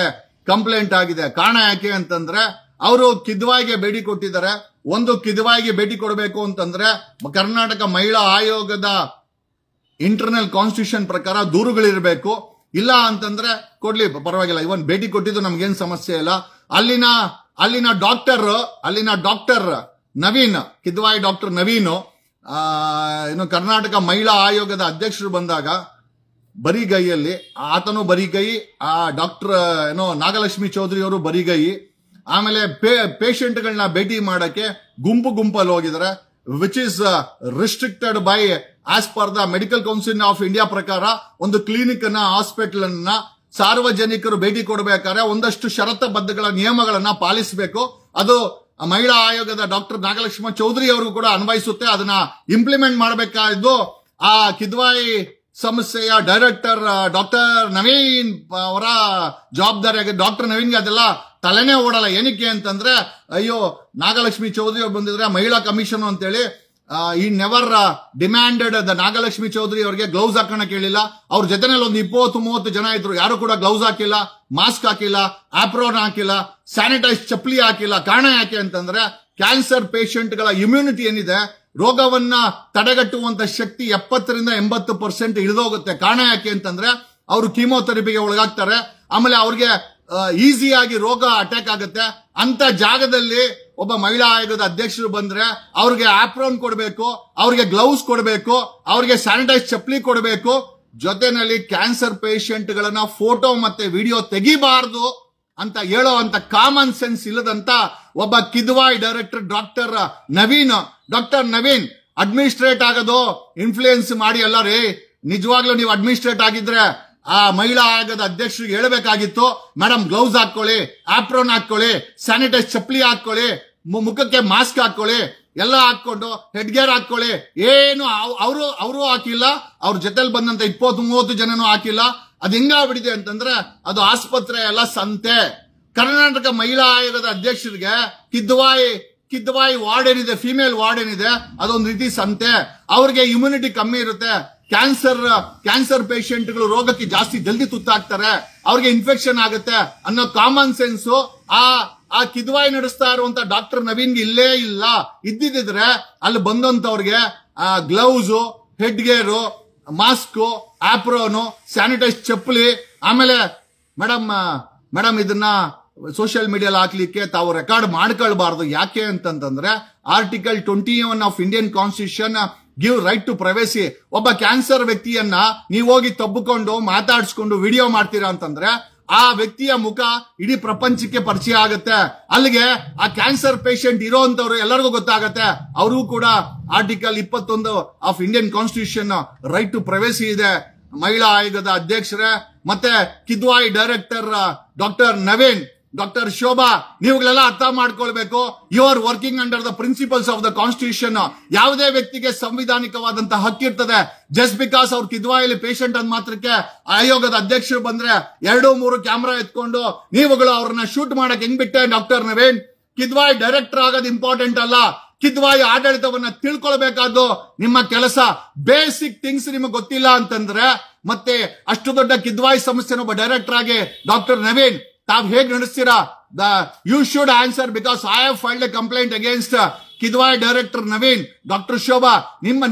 ಕಂಪ್ಲೇಂಟ್ ಆಗಿದೆ. ಕಾರಣ ಯಾಕೆ ಅಂತಂದ್ರೆ ಅವರು ಕಿದ್ವಾಯಿಗೆ ಭೇಟಿ ಕೊಟ್ಟಿದ್ದಾರೆ. ಒಂದು ಕಿದ್ವಾಯಿಗೆ ಭೇಟಿ ಕೊಡಬೇಕು ಅಂತಂದ್ರೆ ಕರ್ನಾಟಕ ಮಹಿಳಾ ಆಯೋಗದ ಇಂಟರ್ನಲ್ ಕಾನ್ಸ್ಟಿಟ್ಯೂಷನ್ ಪ್ರಕಾರ ದೂರುಗಳಿರಬೇಕು. ಇಲ್ಲ ಅಂತಂದ್ರೆ ಕೊಡ್ಲಿ, ಪರವಾಗಿಲ್ಲ. ಇವನ್ ಭೇಟಿ ಕೊಟ್ಟಿದ್ದು ನಮ್ಗೇನ್ ಸಮಸ್ಯೆ ಇಲ್ಲ. ಅಲ್ಲಿನ ಡಾಕ್ಟರ್ ನವೀನ್, ಕಿದ್ವಾಯಿ ಡಾಕ್ಟರ್ ನವೀನ್ ಕರ್ನಾಟಕ ಮಹಿಳಾ ಆಯೋಗದ ಅಧ್ಯಕ್ಷರು ಬಂದಾಗ ಬರಿಗೈಯಲ್ಲಿ ಆತನು ಬರಿಗೈ, ಆ ಡಾಕ್ಟರ್ ನಾಗಲಕ್ಷ್ಮಿ ಚೌಧರಿ ಅವರು ಬರಿಗೈ. ಆಮೇಲೆ ಪೇಷಂಟ್ಗಳನ್ನ ಭೇಟಿ ಮಾಡಕ್ಕೆ ಗುಂಪಲ್ಲಿ ಹೋಗಿದ್ದಾರೆ, which is restricted by as per the medical council of India ಪ್ರಕಾರ. ಒಂದು ಕ್ಲಿನಿಕ್ ಅನ್ನ, ಹಾಸ್ಪಿಟಲ್ ಅನ್ನ ಸಾರ್ವಜನಿಕರು ಭೇಟಿ ಕೊಡಬೇಕಾದ್ರೆ ಒಂದಷ್ಟು ಷರತ್ತುಬದ್ಧಗಳ ನಿಯಮಗಳನ್ನ ಪಾಲಿಸಬೇಕು. ಅದು ಮಹಿಳಾ ಆಯೋಗದ ಡಾಕ್ಟರ್ ನಾಗಲಕ್ಷ್ಮಿ ಚೌಧರಿ ಅವ್ರಿಗೂ ಕೂಡ ಅನ್ವಯಿಸುತ್ತೆ. ಅದನ್ನ ಇಂಪ್ಲಿಮೆಂಟ್ ಮಾಡಬೇಕಾದ್ದು ಆ ಕಿದ್ವಾಯಿ ಸಂಸ್ಥೆಯ ಡೈರೆಕ್ಟರ್ ಡಾಕ್ಟರ್ ನವೀನ್ ಅವರ ಜವಾಬ್ದಾರಿ ಆಗಿದೆ. ಡಾಕ್ಟರ್ ನವೀನ್ಗೆ ಅದೆಲ್ಲ ತಲೆನೇ ಓಡಲ್ಲ. ಏನಕ್ಕೆ ಅಂತಂದ್ರೆ, ಅಯ್ಯೋ ನಾಗಲಕ್ಷ್ಮಿ ಚೌಧರಿ ಅವ್ರು ಬಂದಿದ್ರೆ ಮಹಿಳಾ ಕಮಿಷನ್ ಅಂತೇಳಿ ಈ never demanded the Nagalakshmi Chaudhari ಅವರಿಗೆ ಗ್ಲೌಸ್ ಹಾಕೋಣ ಕೇಳಿಲ್ಲ. ಅವ್ರ ಜೊತೆನಲ್ಲಿ ಒಂದು 20-30 ಜನ ಇದ್ರು. ಯಾರು ಕೂಡ ಗ್ಲೌಸ್ ಹಾಕಿಲ್ಲ, ಮಾಸ್ಕ್ ಹಾಕಿಲ್ಲ, ಆಪ್ರೋನ್ ಹಾಕಿಲ್ಲ, ಸ್ಯಾನಿಟೈಸ್ ಚಪ್ಪಲಿ ಹಾಕಿಲ್ಲ. ಕಾರಣ ಯಾಕೆ ಅಂತಂದ್ರೆ ಕ್ಯಾನ್ಸರ್ ಪೇಷಂಟ್ಗಳ ಇಮ್ಯುನಿಟಿ ಏನಿದೆ, ರೋಗವನ್ನ ತಡೆಗಟ್ಟುವಂತ ಶಕ್ತಿ 70-80% ಇಳಿದೋಗುತ್ತೆ. ಕಾರಣ ಯಾಕೆ ಅಂತಂದ್ರೆ ಅವರು ಕೀಮೋಥೆರಪಿಗೆ ಒಳಗಾಗ್ತಾರೆ. ಆಮೇಲೆ ಅವ್ರಿಗೆ ಈಸಿಯಾಗಿ ರೋಗ ಅಟ್ಯಾಕ್ ಆಗುತ್ತೆ. ಅಂತ ಜಾಗದಲ್ಲಿ ಒಬ್ಬ ಮಹಿಳಾ ಆಯೋಗದ ಅಧ್ಯಕ್ಷರು ಬಂದ್ರೆ ಅವ್ರಿಗೆ ಆಪ್ರೋನ್ ಕೊಡಬೇಕು, ಅವ್ರಿಗೆ ಗ್ಲೌಸ್ ಕೊಡಬೇಕು, ಅವ್ರಿಗೆ ಸ್ಯಾನಿಟೈಸ್ ಚಪ್ಪಲಿ ಕೊಡಬೇಕು. ಜೊತೆನಲ್ಲಿ ಕ್ಯಾನ್ಸರ್ ಪೇಷಂಟ್ ಗಳನ್ನ ಫೋಟೋ ಮತ್ತೆ ವಿಡಿಯೋ ತೆಗಿಬಾರದು ಅಂತ ಹೇಳೋ ಅಂತ ಕಾಮನ್ ಸೆನ್ಸ್ ಇಲ್ಲದಂತ ಒಬ್ಬ Kidwai director doctor Naveen administrate ಆಗೋದು ಇನ್ಫ್ಲೂಯೆನ್ಸ್ ಮಾಡಿ ಅಲ್ಲ ರೀ. ನಿಜವಾಗ್ಲೂ ನೀವು ಅಡ್ಮಿನಿಸ್ಟ್ರೇಟ್ ಆಗಿದ್ರೆ ಆ ಮಹಿಳಾ ಆಯೋಗದ ಅಧ್ಯಕ್ಷರಿಗೆ ಹೇಳಬೇಕಾಗಿತ್ತು, ಮೇಡಮ್ ಗ್ಲೌಸ್ ಹಾಕೊಳ್ಳಿ, ಆಪ್ರೋನ್ ಹಾಕೊಳ್ಳಿ, ಸ್ಯಾನಿಟೈಸ್ ಚಪ್ಪಲಿ ಹಾಕೊಳ್ಳಿ, ಮುಖಕ್ಕೆ ಮಾಸ್ಕ್ ಹಾಕೊಳ್ಳಿ, ಎಲ್ಲ ಹಾಕೊಂಡು ಹೆಡ್ ಗೇರ್ ಹಾಕೊಳ್ಳಿ. ಏನು ಅವರು ಹಾಕಿಲ್ಲ, ಅವ್ರ ಜೊತೆಲಿ ಬಂದಂತ 20-30 ಜನನು ಹಾಕಿಲ್ಲ. ಅದು ಹೆಂಗಾಗ್ಬಿಟ್ಟಿದೆ ಅಂತಂದ್ರೆ ಅದು ಆಸ್ಪತ್ರೆ ಎಲ್ಲ ಸಂತೆ. ಕರ್ನಾಟಕ ಮಹಿಳಾ ಆಯೋಗದ ಅಧ್ಯಕ್ಷರಿಗೆ ಕಿದ್ವಾಯಿ ವಾರ್ಡ್ ಏನಿದೆ, ಫಿಮೇಲ್ ವಾರ್ಡ್ ಏನಿದೆ, ಅದೊಂದು ರೀತಿ ಸಂತೆ. ಅವ್ರಿಗೆ ಇಮ್ಯುನಿಟಿ ಕಮ್ಮಿ ಇರುತ್ತೆ. ಕ್ಯಾನ್ಸರ್ ಪೇಷಂಟ್ಗಳು ರೋಗಕ್ಕೆ ಜಾಸ್ತಿ ಜಲ್ದಿ ತುತ್ತಾಗ್ತಾರೆ, ಅವ್ರಿಗೆ ಇನ್ಫೆಕ್ಷನ್ ಆಗುತ್ತೆ ಅನ್ನೋ ಕಾಮನ್ ಸೆನ್ಸ್ ಆ ಕಿದ್ವಾಯಿ ನಡೆಸ್ತಾ ಇರುವಂತ ಡಾಕ್ಟರ್ ನವೀನ್ಗೆ ಇಲ್ಲೇ ಇಲ್ಲ. ಇದ್ದಿದ್ರೆ ಅಲ್ಲಿ ಬಂದಂತವ್ರಿಗೆ ಗ್ಲೌಸ್, ಹೆಡ್ ಗೇರು, ಮಾಸ್ಕ್, ಆಪ್ರೋನು, ಸ್ಯಾನಿಟೈಸ್ ಚಪ್ಪಲಿ. ಆಮೇಲೆ ಮೇಡಮ್ ಇದನ್ನ ಸೋಷಿಯಲ್ ಮೀಡಿಯಲ್ಲಿ ಹಾಕ್ಲಿಕ್ಕೆ ತಾವು ರೆಕಾರ್ಡ್ ಮಾಡ್ಕೊಳ್ಬಾರ್ದು. ಯಾಕೆ ಅಂತಂದ್ರೆ article 21 of Indian constitution give right to privacy. ಒಬ್ಬ ಕ್ಯಾನ್ಸರ್ ವ್ಯಕ್ತಿಯನ್ನ ನೀವು ಹೋಗಿ ತಬ್ಬಿಕೊಂಡು ಮಾತಾಡಿಸ್ಕೊಂಡು ವಿಡಿಯೋ ಮಾಡ್ತೀರಾ ಅಂತಂದ್ರೆ ಆ ವ್ಯಕ್ತಿಯ ಮುಖ ಇಡೀ ಪ್ರಪಂಚಕ್ಕೆ ಪರಿಚಯ ಆಗುತ್ತೆ. ಅಲ್ಲಿಗೆ ಆ ಕ್ಯಾನ್ಸರ್ ಪೇಷಂಟ್ ಇರೋಂತವ್ರು ಎಲ್ಲರಿಗೂ ಗೊತ್ತಾಗತ್ತೆ. ಅವ್ರಿಗೂ ಕೂಡ article 21 of Indian constitution right to privacy ಇದೆ. ಮಹಿಳಾ ಆಯೋಗದ ಅಧ್ಯಕ್ಷರೇ ಮತ್ತೆ Kidwai director doctor Naveen, doctor Shobha, ನೀವುಗಳೆಲ್ಲ ಅರ್ಥ ಮಾಡ್ಕೊಳ್ಬೇಕು. You are working under the principles of the constitution. ಯಾವುದೇ ವ್ಯಕ್ತಿಗೆ ಸಂವಿಧಾನಿಕವಾದಂತಹ ಹಕ್ಕಿರ್ತದೆ. ಜಸ್ಟ್ ಬಿಕಾಸ್ ಅವ್ರು ಕಿದ್ವಾಯಲ್ಲಿ ಪೇಷಂಟ್ ಅಂದ್ ಮಾತ್ರಕ್ಕೆ ಆಯೋಗದ ಅಧ್ಯಕ್ಷರು ಬಂದ್ರೆ 2-3 ಕ್ಯಾಮ್ರಾ ಎತ್ಕೊಂಡು ನೀವುಗಳು ಅವ್ರನ್ನ ಶೂಟ್ ಮಾಡಕ್ ಹೆಂಗ್ ಬಿಟ್ಟೆ ಡಾಕ್ಟರ್ ನವೀನ್? ಕಿದ್ವಾಯಿ ಡೈರೆಕ್ಟರ್ ಆಗೋದು ಇಂಪಾರ್ಟೆಂಟ್ ಅಲ್ಲ, ಕಿದ್ವಾಯಿ ಆಡಳಿತವನ್ನ ತಿಳ್ಕೊಳ್ಬೇಕಾದ್ದು ನಿಮ್ಮ ಕೆಲಸ. ಬೇಸಿಕ್ ಥಿಂಗ್ಸ್ ನಿಮಗೆ ಗೊತ್ತಿಲ್ಲ ಅಂತಂದ್ರೆ ಮತ್ತೆ ಅಷ್ಟು ದೊಡ್ಡ ಕಿದ್ವಾಯಿ ಸಂಸ್ಥೆನ ಒಬ್ಬ ಡೈರೆಕ್ಟರ್ ಆಗಿ ಡಾಕ್ಟರ್ ನವೀನ್ ತಾವ್ ಹೇಗ್ ನಡೆಸ್ತೀರಾ? You should answer because I have filed a complaint against Kidwai director Naveen. Doctor Shobha,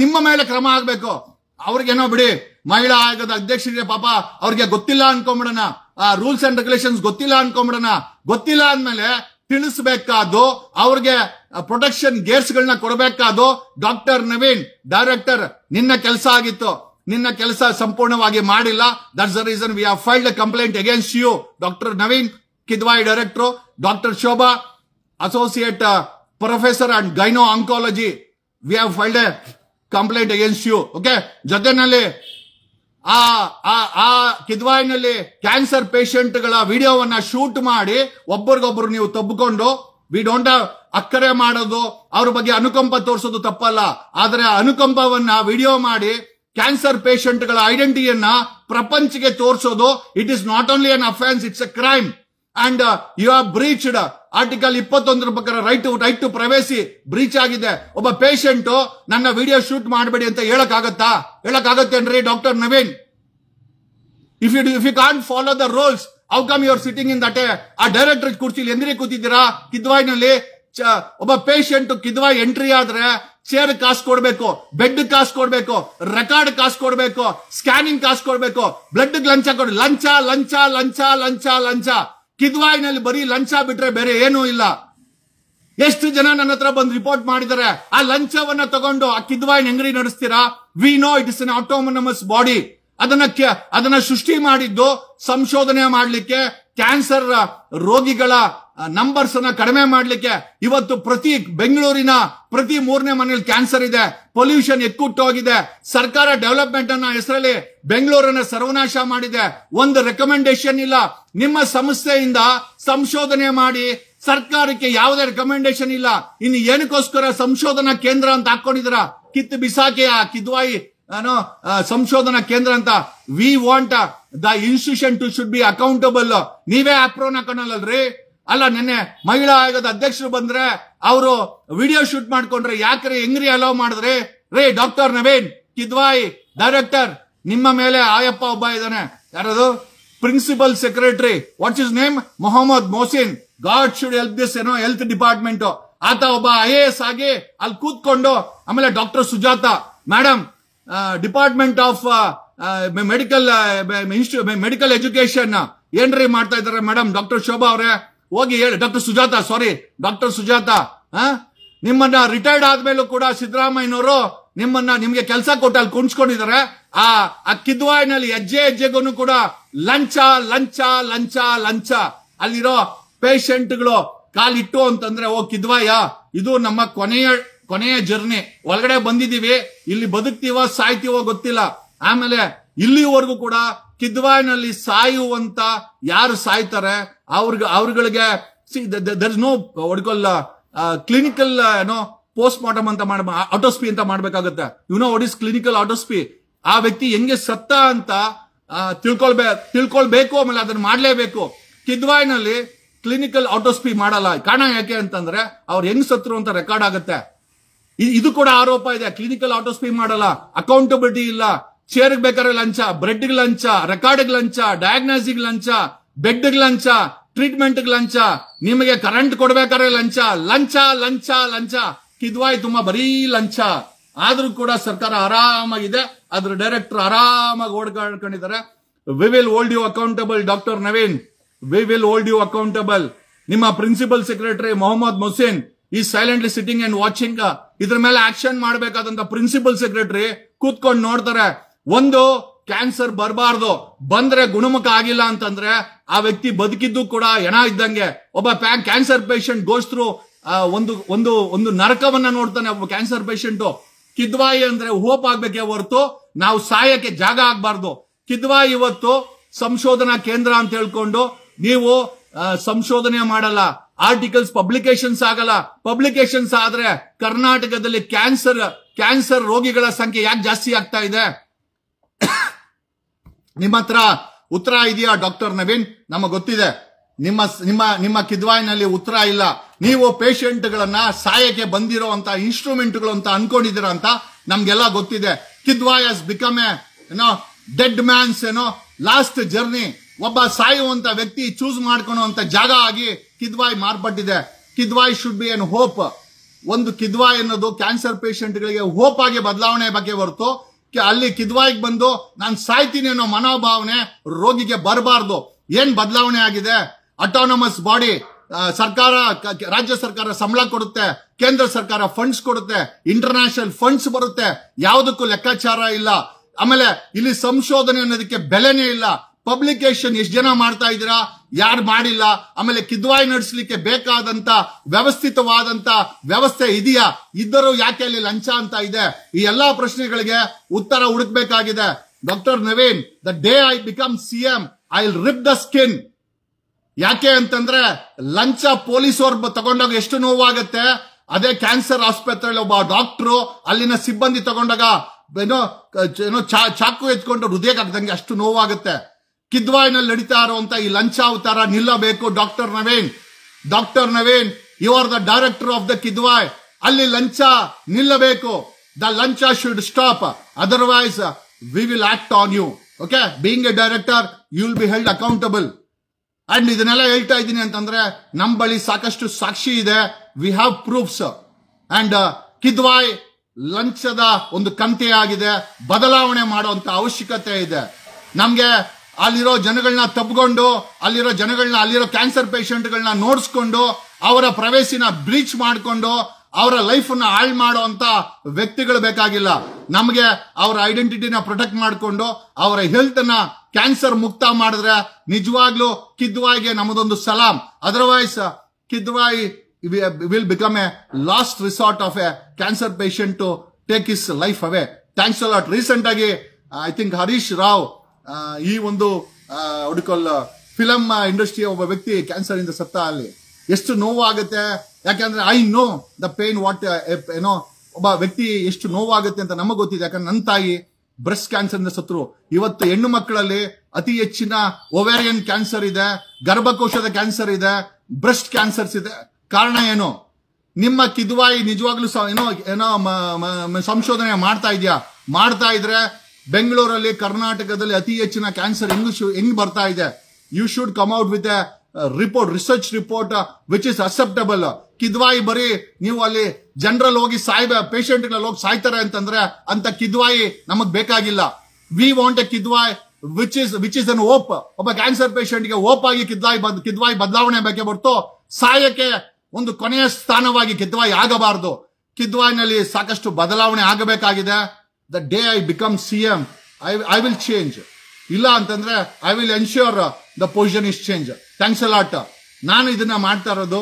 ನಿಮ್ಮ ಮೇಲೆ ಕ್ರಮ ಆಗ್ಬೇಕು. ಅವ್ರಿಗೇನೋ ಬಿಡಿ, ಮಹಿಳಾ ಆಯೋಗದ ಅಧ್ಯಕ್ಷರಿಗೆ ಪಾಪ ಅವ್ರಿಗೆ ಗೊತ್ತಿಲ್ಲ ಅನ್ಕೊಂಬಿಡೋಣ, ರೂಲ್ಸ್ ಅಂಡ್ ರೆಗ್ಯುಲೇಷನ್ಸ್ ಗೊತ್ತಿಲ್ಲ ಅನ್ಕೊಂಬಿಡೋಣ. ಗೊತ್ತಿಲ್ಲ ಅಂದ್ಮೇಲೆ ತಿಳಿಸಬೇಕಾದ್ದು, ಅವ್ರಿಗೆ ಪ್ರೊಟೆಕ್ಷನ್ ಗೇರ್ಸ್ ಗಳನ್ನ ಕೊಡಬೇಕಾದ್ದು ಡಾಕ್ಟರ್ ನವೀನ್ ಡೈರೆಕ್ಟರ್. ನಿನ್ನ ಕೆಲಸ ಆಗಿತ್ತು, ನಿನ್ನ ಕೆಲಸ ಸಂಪೂರ್ಣವಾಗಿ ಮಾಡಿಲ್ಲ. That's the reason we have filed a complaint against you. Doctor Naveen Kidwai director, doctor Shobha associate professor and gyno oncology, we have filed a complaint against you. Okay, ಜೊತೆನಲ್ಲಿ ಆ ಕಿದ್ವಾಯಿನಲ್ಲಿ ಕ್ಯಾನ್ಸರ್ ಪೇಷಂಟ್ ಗಳ ವಿಡಿಯೋವನ್ನ ಶೂಟ್ ಮಾಡಿ ಒಬ್ಬರಿಗೊಬ್ರು ನೀವು ತಬ್ಬಿಕೊಂಡು ವಿ ಡೋಂಟ್ ಹ್ಯಾವ್ ಅಕ್ಕರೆ ಮಾಡೋದು, ಅವ್ರ ಬಗ್ಗೆ ಅನುಕಂಪ ತೋರಿಸೋದು ತಪ್ಪಲ್ಲ. ಆದ್ರೆ ಅನುಕಂಪವನ್ನ ವಿಡಿಯೋ ಮಾಡಿ ಕ್ಯಾನ್ಸರ್ ಪೇಷಂಟ್ ಗಳ ಐಡೆಂಟಿಟಿಯನ್ನ ಪ್ರಪಂಚಕ್ಕೆ ತೋರಿಸೋದು, it is not only an offence, it's a crime. And you are breached article 21 ಪ್ರಕಾರ ರೈಟ್ ಟು ಪ್ರೈವೇಸಿ ಬ್ರೀಚ್ ಆಗಿದೆ. ಒಬ್ಬ ಪೇಷಂಟ್ ನನ್ನ ವಿಡಿಯೋ ಶೂಟ್ ಮಾಡಬೇಡಿ ಅಂತ ಹೇಳಕ್ಕಾಗತ್ತೇನ್ರಿ doctor Naveen? If you can't follow the rules, how come you are sitting in that? ಆ director ಕುರ್ಚಿಲಿ ಎಂದ್ರಿ ಕೂತಿದ್ದೀರಾ ಕಿದ್ವಾಯಿನಲ್ಲಿ? ಒಬ್ಬ ಪೇಷಂಟ್ ಕಿದ್ವಾಯಿ ಎಂಟ್ರಿ ಆದ್ರೆ ಚೇರ್ ಕಾಸು ಕೊಡ್ಬೇಕು, ಬೆಡ್ ಕಾಸು ಕೊಡ್ಬೇಕು, ರೆಕಾರ್ಡ್ ಕಾಸು ಕೊಡ್ಬೇಕು, ಸ್ಕ್ಯಾನಿಂಗ್ ಕಾಸು ಕೊಡ್ಬೇಕು, ಬ್ಲಡ್ ಲಂಚ ಕೊಡಿ. ಲಂಚ ಲಂಚ ಲಂಚ ಲಂಚ ಲಂಚ. ಕಿದ್ವಾಯಿನಲ್ಲಿ ಬರೀ ಲಂಚ ಬಿಟ್ರೆ ಬೇರೆ ಏನೂ ಇಲ್ಲ. ಎಷ್ಟು ಜನ ನನ್ನ ಹತ್ರ ಬಂದು ರಿಪೋರ್ಟ್ ಮಾಡಿದ್ದಾರೆ. ಆ ಲಂಚವನ್ನ ತಗೊಂಡು ಆ ಕಿದ್ವಾಯಿನ ಅಂಗಡಿ ನಡೆಸ್ತೀರಾ? We know it is an autonomous body. ಅದನ್ನ ಸೃಷ್ಟಿ ಮಾಡಿದ್ದು ಸಂಶೋಧನೆ ಮಾಡ್ಲಿಕ್ಕೆ, ಕ್ಯಾನ್ಸರ್ ರೋಗಿಗಳ ನಂಬರ್ಸ್ ಅನ್ನ ಕಡಿಮೆ ಮಾಡ್ಲಿಕ್ಕೆ. ಇವತ್ತು ಬೆಂಗಳೂರಿನ ಪ್ರತಿ 3ನೇ ಮನೆಯಲ್ಲಿ ಕ್ಯಾನ್ಸರ್ ಇದೆ. ಪೊಲ್ಯೂಷನ್ ಎಕ್ಕುಟ್ಟೋಗಿದೆ. ಸರ್ಕಾರ ಡೆವಲಪ್ಮೆಂಟ್ ಅನ್ನ ಹೆಸರಲ್ಲಿ ಬೆಂಗಳೂರನ್ನ ಸರ್ವನಾಶ ಮಾಡಿದೆ. ಒಂದು ರೆಕಮೆಂಡೇಶನ್ ಇಲ್ಲ. ನಿಮ್ಮ ಸಂಸ್ಥೆಯಿಂದ ಸಂಶೋಧನೆ ಮಾಡಿ ಸರ್ಕಾರಕ್ಕೆ ಯಾವುದೇ ರೆಕಮೆಂಡೇಶನ್ ಇಲ್ಲ. ಇನ್ನು ಏನಕ್ಕೋಸ್ಕರ ಸಂಶೋಧನಾ ಕೇಂದ್ರ ಅಂತ ಹಾಕೊಂಡಿದ್ರ? ಕಿತ್ತು ಬಿಸಾಕಿ ಆ ಕಿದ್ವಾಯಿ ಸಂಶೋಧನಾ ಕೇಂದ್ರ ಅಂತ. We want the institution to should be accountable. ನೀವೇ ಅಪ್ರೋನ್ ಹಾಕೊಂಡಲ್ರಿ? ಅಲ್ಲ, ನಿನ್ನೆ ಮಹಿಳಾ ಆಯೋಗದ ಅಧ್ಯಕ್ಷರು ಬಂದ್ರೆ ಅವರು ವಿಡಿಯೋ ಶೂಟ್ ಮಾಡ್ಕೊಂಡ್ರೆ ಯಾಕ್ರಿ ಹೆಂಗ್ರಿ ಅಲೋ ಮಾಡಿದ್ರಿ? ರೇ ಡಾಕ್ಟರ್ ನವೀನ್ ಕಿದ್ವಾಯಿ ಡೈರೆಕ್ಟರ್, ನಿಮ್ಮ ಮೇಲೆ ಆಯಪ್ಪ ಒಬ್ಬ ಇದ್ದಾನೆ, ಯಾರದು principal secretary, what's his name, Mohammed Mohsin. God should help this health department. ಆತ ಒಬ್ಬ IAS ಆಗಿ ಅಲ್ಲಿ ಕೂತ್ಕೊಂಡು, ಆಮೇಲೆ doctor Sujata madam department of medical education ಏನ್ರಿ ಮಾಡ್ತಾ ಇದಾರೆ ಮೇಡಮ್? ಡಾಕ್ಟರ್ ಶೋಭಾ ಅವರೇ ಹೋಗಿ ಹೇಳಿ. ಡಾಕ್ಟರ್ ಸುಜಾತ ನಿಮ್ಮನ್ನ ರಿಟೈರ್ಡ್ ಆದ್ಮೇಲೂ ಕೂಡ ಸಿದ್ದರಾಮಯ್ಯನವರು ನಿಮ್ಗೆ ಕೆಲಸ ಕೊಟ್ಟು ಅಲ್ಲಿ ಕುಣಿಸ್ಕೊಂಡಿದ್ದಾರೆ. ಆ ಕಿದ್ವಾಯಿನಲ್ಲಿ ಹೆಜ್ಜೆಗೂ ಕೂಡ ಲಂಚ ಲಂಚ ಲಂಚ ಲಂಚ. ಅಲ್ಲಿರೋ ಪೇಷಂಟ್ಗಳು ಕಾಲಿಟ್ಟು ಅಂತಂದ್ರೆ, ಓ ಕಿದ್ವಾಯ, ಇದು ನಮ್ಮ ಕೊನೆಯ ಜರ್ನಿ, ಒಳಗಡೆ ಬಂದಿದೀವಿ, ಇಲ್ಲಿ ಬದುಕ್ತೀವೋ ಸಾಯ್ತೀವೋ ಗೊತ್ತಿಲ್ಲ. ಆಮೇಲೆ ಇಲ್ಲಿವರೆಗೂ ಕೂಡ ಕಿದ್ವಾಯಿನಲ್ಲಿ ಸಾಯುವಂತ ಯಾರು ಸಾಯ್ತಾರೆ ಅವ್ರಗಳಿಗೆ ದರ್ ಇಸ್ ನೋ ಒಡ್ಕೊಲ್ಲ ಕ್ಲಿನಿಕಲ್ ಪೋಸ್ಟ್ ಮಾರ್ಟಮ್ ಅಂತ ಆಟೋಸ್ಪಿ ಅಂತ ಮಾಡ್ಬೇಕಾಗತ್ತೆ. ವಾಟ್ ಇಸ್ ಕ್ಲಿನಿಕಲ್ ಆಟೋಸ್ಪಿ? ಆ ವ್ಯಕ್ತಿ ಹೆಂಗೆ ಸತ್ತ ಅಂತ ತಿಳ್ಕೊಳ್ಬೇಕು, ಆಮೇಲೆ ಅದನ್ನ ಮಾಡ್ಲೇಬೇಕು. ಕಿದ್ವಾಯಿನಲ್ಲಿ ಕ್ಲಿನಿಕಲ್ ಆಟೋಸ್ಪಿ ಮಾಡಲ್ಲ. ಕಾರಣ ಯಾಕೆ ಅಂತಂದ್ರೆ ಅವ್ರು ಹೆಂಗ್ ಸತ್ರು ಅಂತ ರೆಕಾರ್ಡ್ ಆಗುತ್ತೆ. ಇದು ಕೂಡ ಆರೋಪ ಇದೆ. ಕ್ಲಿನಿಕಲ್ ಆಟೋಸ್ಪಿ ಮಾಡಲ್ಲ, ಅಕೌಂಟಬಿಲಿಟಿ ಇಲ್ಲ. ಚೇರ್ಗ್ ಬೇಕಾದ್ರೆ ಲಂಚ, ಬ್ರೆಡ್ಗೆ ಲಂಚ, ರೆಕಾರ್ಡ್ಗೆ ಲಂಚ, ಡಯಾಗ್ನೋಸಿಗ್ ಲಂಚ, ಬೆಡ್ಗೆ ಲಂಚ, ಟ್ರೀಟ್ಮೆಂಟ್ಗೆ ಲಂಚ, ನಿಮಗೆ ಕರೆಂಟ್ ಕೊಡ್ಬೇಕಾದ್ರೆ ಲಂಚ, ಲಂಚ ಲಂಚ ಲಂಚ. ಕಿದ್ವಾಯಿ ತುಂಬಾ ಬರೀ ಲಂಚ. ಆದ್ರೂ ಕೂಡ ಸರ್ಕಾರ ಆರಾಮಾಗಿದೆ, ಅದ್ರ ಡೈರೆಕ್ಟರ್ ಆರಾಮಾಗಿ ಓಡ್ಕೊಂಡಿದ್ದಾರೆ. We will hold you accountable doctor Naveen. We will hold you accountable. ನಿಮ್ಮ ಪ್ರಿನ್ಸಿಪಲ್ ಸೆಕ್ರೆಟರಿ ಮೊಹಮ್ಮದ್ ಮೊಹಸಿನ್ ಈ ಸೈಲೆಂಟ್ಲಿ ಸಿಟ್ಟಿಂಗ್ ಅಂಡ್ ವಾಚಿಂಗ್. ಇದ್ರ ಮೇಲೆ ಆಕ್ಷನ್ ಮಾಡಬೇಕಾದಂತ ಪ್ರಿನ್ಸಿಪಲ್ ಸೆಕ್ರೆಟರಿ ಕೂತ್ಕೊಂಡು ನೋಡ್ತಾರೆ. ಒಂದು, ಕ್ಯಾನ್ಸರ್ ಬರಬಾರ್ದು, ಬಂದ್ರೆ ಗುಣಮುಖ ಆಗಿಲ್ಲ ಅಂತಂದ್ರೆ ಆ ವ್ಯಕ್ತಿ ಬದುಕಿದ್ದು ಕೂಡ ಹೆಣ ಇದ್ದಂಗೆ. ಒಬ್ಬ ಕ್ಯಾನ್ಸರ್ ಪೇಷಂಟ್ ಗೋಸ್ತ್ರು ಒಂದು ಒಂದು ಒಂದು ನರಕವನ್ನ ನೋಡ್ತಾನೆ ಒಬ್ಬ ಕ್ಯಾನ್ಸರ್ ಪೇಷಂಟ್. ಕಿದ್ವಾಯಿ ಅಂದ್ರೆ ಹೋಪ್ ಆಗ್ಬೇಕೇ ಹೊರತು ನಾವು ಸಾಯಕ್ಕೆ ಜಾಗ ಆಗ್ಬಾರ್ದು. ಕಿದ್ವಾಯಿ ಇವತ್ತು ಸಂಶೋಧನಾ ಕೇಂದ್ರ ಅಂತ ಹೇಳ್ಕೊಂಡು ನೀವು ಸಂಶೋಧನೆ ಮಾಡಲ್ಲ, ಆರ್ಟಿಕಲ್ಸ್ ಪಬ್ಲಿಕೇಶನ್ಸ್ ಆಗಲ್ಲ. ಪಬ್ಲಿಕೇಶನ್ಸ್ ಆದ್ರೆ ಕರ್ನಾಟಕದಲ್ಲಿ ಕ್ಯಾನ್ಸರ್ ರೋಗಿಗಳ ಸಂಖ್ಯೆ ಯಾಕೆ ಜಾಸ್ತಿ ಆಗ್ತಾ ಇದೆ? ನಿಮ್ಮ ಹತ್ರ ಉತ್ತರ ಇದೆಯಾ ಡಾಕ್ಟರ್ ನವೀನ್? ನಮಗೆ ಗೊತ್ತಿದೆ ನಿಮ್ಮ ಕಿದ್ವಾಯಿನಲ್ಲಿ ಉತ್ತರ ಇಲ್ಲ. ನೀವು ಪೇಷಂಟ್ ಗಳನ್ನ ಸಾಯಕ್ಕೆ ಬಂದಿರೋ ಅಂತ ಇನ್ಸ್ಟ್ರೂಮೆಂಟ್ಗಳು ಅಂತ ಅನ್ಕೊಂಡಿದ್ದೀರಾ ಅಂತ ನಮ್ಗೆಲ್ಲ ಗೊತ್ತಿದೆ. Kidwai has become dead man's last journey. ಒಬ್ಬ ಸಾಯುವಂತ ವ್ಯಕ್ತಿ ಚೂಸ್ ಮಾಡ್ಕೊಳ್ಳುವಂತ ಜಾಗ ಆಗಿ ಕಿದ್ವಾಯ್ ಮಾರ್ಪಟ್ಟಿದೆ. Kidwai should be an hope. ಒಂದು ಕಿದ್ವಾಯ್ ಅನ್ನೋದು ಕ್ಯಾನ್ಸರ್ ಪೇಷಂಟ್ ಗಳಿಗೆ ಹೋಪ್ ಆಗಿ ಬದಲಾವಣೆ ಬಗ್ಗೆ ಹೊರತು ಅಲ್ಲಿ ಕಿದ್ವಾಯಿಗೆ ಬಂದು ನಾನು ಸಾಯ್ತೀನಿ ಅನ್ನೋ ಮನೋಭಾವನೆ ರೋಗಿಗೆ ಬರಬಾರ್ದು. ಏನ್ ಬದಲಾವಣೆ ಆಗಿದೆ? ಅಟಾನಮಸ್ ಬಾಡಿ, ಸರ್ಕಾರ, ರಾಜ್ಯ ಸರ್ಕಾರ ಸಂಬಳ ಕೊಡುತ್ತೆ, ಕೇಂದ್ರ ಸರ್ಕಾರ ಫಂಡ್ಸ್ ಕೊಡುತ್ತೆ, ಇಂಟರ್ನ್ಯಾಷನಲ್ ಫಂಡ್ಸ್ ಬರುತ್ತೆ, ಯಾವುದಕ್ಕೂ ಲೆಕ್ಕಾಚಾರ ಇಲ್ಲ. ಆಮೇಲೆ ಇಲ್ಲಿ ಸಂಶೋಧನೆ ಅನ್ನೋದಕ್ಕೆ ಬೆಲೆನೇ ಇಲ್ಲ. ಪಬ್ಲಿಕೇಶನ್ ಎಷ್ಟು ಜನ ಮಾಡ್ತಾ ಇದ್ದೀರಾ? ಯಾರು ಮಾಡಿಲ್ಲ. ಆಮೇಲೆ ಕಿದ್ವಾಯಿ ನಡೆಸಲಿಕ್ಕೆ ಬೇಕಾದಂತ ವ್ಯವಸ್ಥಿತವಾದಂತ ವ್ಯವಸ್ಥೆ ಇದೆಯಾ? ಇದ್ದರೂ ಯಾಕೆ ಅಲ್ಲಿ ಲಂಚ ಅಂತ ಇದೆ? ಈ ಎಲ್ಲಾ ಪ್ರಶ್ನೆಗಳಿಗೆ ಉತ್ತರ ಹುಡುಕ್ಬೇಕಾಗಿದೆ. Doctor Naveen, the day I become CM I will rip the skin. ಯಾಕೆ ಅಂತಂದ್ರೆ ಲಂಚ ಪೊಲೀಸವ್ರು ತಗೊಂಡಾಗ ಎಷ್ಟು ನೋವಾಗತ್ತೆ, ಅದೇ ಕ್ಯಾನ್ಸರ್ ಆಸ್ಪತ್ರೆಯಲ್ಲಿ ಒಬ್ಬ ಡಾಕ್ಟ್ರು ಅಲ್ಲಿನ ಸಿಬ್ಬಂದಿ ತಗೊಂಡಾಗ ಚಾಕು ಎತ್ಕೊಂಡು ಹೃದಯಕ್ಕೆ ಹಾಕ್ದಂಗೆ ಅಷ್ಟು ನೋವಾಗುತ್ತೆ. ಕಿದ್ವಾಯಿನಲ್ಲಿ ನಡೀತಾ ಇರುವಂತ ಈ ಲಂಚ ಅವತಾರ ನಿಲ್ಲಬೇಕು. Doctor Naveen, you are the director of the Kidwai. ಅಲ್ಲಿ ಲಂಚ ನಿಲ್ಲಬೇಕು. ದ ಲಂಚ should stop, otherwise we will act on you. Okay, being a director you will be held accountable. And ಇದನ್ನೆಲ್ಲ ಹೇಳ್ತಾ ಇದ್ದೀನಿ ಅಂತಂದ್ರೆ ನಮ್ ಬಳಿ ಸಾಕಷ್ಟು ಸಾಕ್ಷಿ ಇದೆ. We have proofs. And Kidwai ಲಂಚದ ಒಂದು ಕಂತೆ ಆಗಿದೆ. ಬದಲಾವಣೆ ಮಾಡುವಂತ ಅವಶ್ಯಕತೆ ಇದೆ. ನಮ್ಗೆ ಅಲ್ಲಿರೋ ಜನಗಳನ್ನ ತಬ್ಕೊಂಡು ಅಲ್ಲಿರೋ ಕ್ಯಾನ್ಸರ್ ಪೇಷಂಟ್ಗಳನ್ನ ನೋಡಿಸ್ಕೊಂಡು ಅವರ ಪ್ರವೇಶಿನ ಬ್ರೀಚ್ ಮಾಡಿಕೊಂಡು ಅವರ ಲೈಫ್ ನ ಹಾಳು ಮಾಡುವಂತ ವ್ಯಕ್ತಿಗಳು ಬೇಕಾಗಿಲ್ಲ. ನಮಗೆ ಅವರ ಐಡೆಂಟಿಟಿನ ಪ್ರೊಟೆಕ್ಟ್ ಮಾಡಿಕೊಂಡು ಅವರ ಹೆಲ್ತ್ ನ ಕ್ಯಾನ್ಸರ್ ಮುಕ್ತ ಮಾಡಿದ್ರೆ ನಿಜವಾಗ್ಲೂ ಕಿದ್ವಾಯ್ಗೆ ನಮ್ಮದೊಂದು ಸಲಾಂ. Otherwise Kidwai will become a last resort of a cancer patient to take his life away. Thanks a lot. Recent ಆಗಿ ಐ ಥಿಂಕ್ ಹರೀಶ್ ರಾವ್ ಈ ಒಂದು ಫಿಲಂ ಇಂಡಸ್ಟ್ರಿಯ ಒಬ್ಬ ವ್ಯಕ್ತಿ ಕ್ಯಾನ್ಸರ್ ಇಂದ ಸತ್ತ. ಅಲ್ಲಿ ಎಷ್ಟು ನೋವಾಗುತ್ತೆ. ಯಾಕಂದ್ರೆ I know the pain what ಒಬ್ಬ ವ್ಯಕ್ತಿ ಎಷ್ಟು ನೋವಾಗುತ್ತೆ ಅಂತ ನಮಗೆ ಗೊತ್ತಿದೆ. ಯಾಕಂದ್ರೆ ನನ್ನ ತಾಯಿ ಬ್ರೆಸ್ಟ್ ಕ್ಯಾನ್ಸರ್ ಇಂದ ಸತ್ರು. ಇವತ್ತು ಹೆಣ್ಣು ಮಕ್ಕಳಲ್ಲಿ ಅತಿ ಹೆಚ್ಚಿನ ಓವೇರಿಯನ್ ಕ್ಯಾನ್ಸರ್ ಇದೆ, ಗರ್ಭಕೋಶದ ಕ್ಯಾನ್ಸರ್ ಇದೆ, ಬ್ರೆಸ್ಟ್ ಕ್ಯಾನ್ಸರ್ಸ್ ಇದೆ. ಕಾರಣ ಏನು? ನಿಮ್ಮ ಕಿದ್ವಾಯಿ ನಿಜವಾಗ್ಲೂ ಸಂಶೋಧನೆ ಮಾಡ್ತಾ ಇದ್ರೆ ಬೆಂಗಳೂರಲ್ಲಿ, ಕರ್ನಾಟಕದಲ್ಲಿ ಅತಿ ಹೆಚ್ಚಿನ ಕ್ಯಾನ್ಸರ್ ಹೆಂಗ್ ಬರ್ತಾ ಇದೆ? You should come out with a research report which is acceptable. Kidwai ಬರೀ ನೀವು ಅಲ್ಲಿ ಜನರಲ್ ಹೋಗಿ ಪೇಷಂಟ್ ಗಳಲ್ಲಿ ಹೋಗಿ ಸಾಯ್ತಾರೆ ಅಂತಂದ್ರೆ ಅಂತ ಕಿದ್ವಾಯಿ ನಮಗ್ ಬೇಕಾಗಿಲ್ಲ. We want A Kidwai which is an hope. ಒಬ್ಬ ಕ್ಯಾನ್ಸರ್ ಪೇಷಂಟ್ ಗೆ ಹೋಪ್ ಆಗಿ ಕಿದ್ವಾಯಿ ಬದಲಾವಣೆ ಬೇಕೇ ಹೊರತು ಸಾಯಕ್ಕೆ ಒಂದು ಕೊನೆಯ ಸ್ಥಾನವಾಗಿ ಕಿದ್ವಾಯಿ ಆಗಬಾರದು. ಕಿದ್ವಾಯಿನಲ್ಲಿ ಸಾಕಷ್ಟು ಬದಲಾವಣೆ ಆಗಬೇಕಾಗಿದೆ. The day I become CM I will change. ಇಲ್ಲ ಅಂತಂದ್ರೆ I will ensure the position is change. Thanks a lot. ನಾನು ಇದನ್ನ ಮಾಡ್ತಾ ಇರೋದು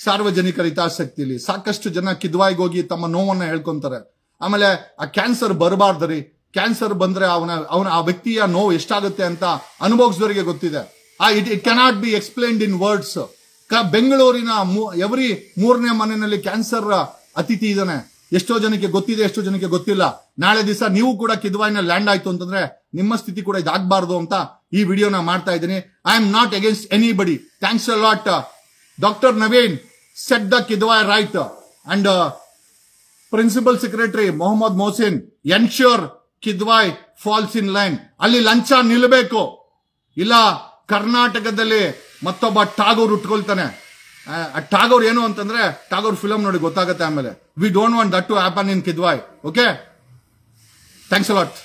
ಸಾರ್ವಜನಿಕರ ಹಿತಾಸಕ್ತಿಲಿ. ಸಾಕಷ್ಟು ಜನ ಕಿದ್ವಾಯಿಗೆ ಹೋಗಿ ತಮ್ಮ ನೋವನ್ನ ಹೇಳ್ಕೊಂತಾರೆ. ಆಮೇಲೆ ಆ ಕ್ಯಾನ್ಸರ್ ಬರಬಾರ್ದ್ರಿ. ಕ್ಯಾನ್ಸರ್ ಬಂದ್ರೆ ಆ ವ್ಯಕ್ತಿಯ ನೋವು ಎಷ್ಟಾಗುತ್ತೆ ಅಂತ ಅನುಭವಿಸಿದವರಿಗೆ ಗೊತ್ತಿದೆ. It cannot be explained in words. ಬೆಂಗಳೂರಿನ ಎವ್ರಿ 3ನೇ ಮನೆಯಲ್ಲಿ ಕ್ಯಾನ್ಸರ್ ಅತಿಥಿ ಇದ್ದಾನೆ. ಎಷ್ಟೋ ಜನಕ್ಕೆ ಗೊತ್ತಿದೆ, ಎಷ್ಟೋ ಜನಕ್ಕೆ ಗೊತ್ತಿಲ್ಲ. ನಾಳೆ ದಿವಸ ನೀವು ಕೂಡ ಕಿದ್ವಾಯಿನ ಲ್ಯಾಂಡ್ ಆಯ್ತು ಅಂತಂದ್ರೆ ನಿಮ್ಮ ಸ್ಥಿತಿ ಕೂಡ ಇದಾಗಬಾರ್ದು ಅಂತ ಈ ವಿಡಿಯೋನ ಮಾಡ್ತಾ ಇದ್ದೀನಿ. I am not against anybody. Thanks a lot. Doctor Naveen set the Kidwai right and principal secretary Mohammed Mohsin ensure Kidwai falls in line. ಅಲ್ಲಿ ಲಂಚ ನಿಲ್ಲಬೇಕು. ಇಲ್ಲ ಕರ್ನಾಟಕದಲ್ಲಿ ಮತ್ತೊಬ್ಬ ಟಾಗೋರ್ ಉಟ್ಕೊಳ್ತಾನೆ. ಟಾಗೋರ್ ಏನು ಅಂತಂದ್ರೆ ಟಾಗೋರ್ ಫಿಲಂ ನೋಡಿ ಗೊತ್ತಾಗುತ್ತೆ ಆಮೇಲೆ. We don't want that to happen in Kidwai. Okay, thanks a lot.